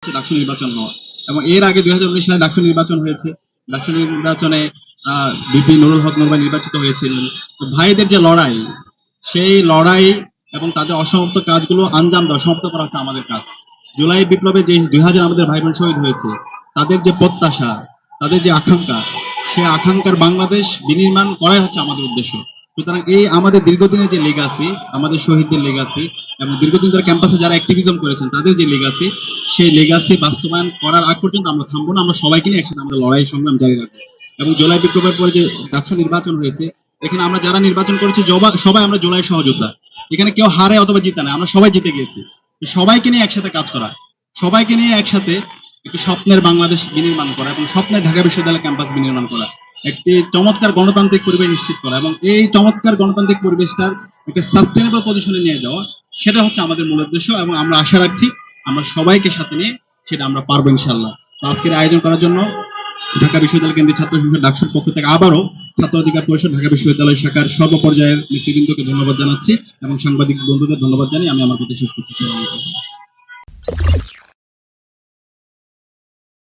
ডাকসু নির্বাচন হওয়া এবং এর আগে 2019 সালে ডাকসু নির্বাচন হয়েছে। ডাকসু নির্বাচনে বিপি নুরুল হক নুরভাই নির্বাচিত হয়েছিলেন। তো ভাইদের যে লড়াই, সেই লড়াই এবং তাদের অসমাপ্ত কাজগুলো আঞ্জাম দেওয়া, সমাপ্ত করা হচ্ছে আমাদের কাজ। জুলাই বিপ্লবে যে 2000 আমাদের ভাই বোন শহীদ হয়েছে, তাদের যে প্রত্যাশা, তাদের যে আকাঙ্ক্ষা, সেই আকাঙ্ক্ষার বাংলাদেশ বিনির্মাণ করাই হচ্ছে আমাদের উদ্দেশ্য। সুতরাং এই আমাদের দীর্ঘদিনের যে লেগাসি, আমাদের শহীদদের লেগাসি এবং দীর্ঘদিন ধরে ক্যাম্পাসে যারা অ্যাক্টিভিজম করেছেন তাদের যে লেগাসি, সেই লেগাসি বাস্তবায়ন করার আগ পর্যন্ত আমরা থামবো না। আমরা সবাইকে নিয়ে একসাথে আমরা লড়াই সংগ্রাম জারি রাখবো। এবং জুলাই বিপ্লবের পরে যে ডাকসু নির্বাচন হয়েছে, এখানে আমরা যারা নির্বাচন করেছি সবাই আমরা জুলাই সহযোদ্ধা। এখানে কেউ হারে অথবা জিতে না, আমরা সবাই জিতে গিয়েছি। সবাইকে নিয়ে একসাথে কাজ করা, সবাইকে নিয়ে একসাথে একটি স্বপ্নের বাংলাদেশ বিনির্মাণ করা এবং স্বপ্নের ঢাকা বিশ্ববিদ্যালয় ক্যাম্পাস বিনির্মাণ করা, একটি চমৎকার গণতান্ত্রিক পরিবেশ নিশ্চিত করা এবং এই চমৎকার গণতান্ত্রিক পরিবেশটার একটা সাস্টেনেবল পজিশনে নিয়ে যাওয়া, সেটা হচ্ছে আমাদের মূল উদ্দেশ্য। এবং আমরা আশা রাখছি আমরা সবাইকে সাথে নিয়ে সেটা আমরা পারবো ইনশাল্লাহ। আজকের আয়োজন করার জন্য ঢাকা বিশ্ববিদ্যালয় কেন্দ্রীয় ছাত্র সংসদ ডাকসুর পক্ষ থেকে আবারও ছাত্র অধিকার পরিষদ ঢাকা বিশ্ববিদ্যালয় শাখার সর্বপর্যায়ের নেতৃবৃন্দকে ধন্যবাদ জানাচ্ছি এবং সাংবাদিক বন্ধুদের ধন্যবাদ জানিয়ে আমি আমার কথা শেষ করতেছি।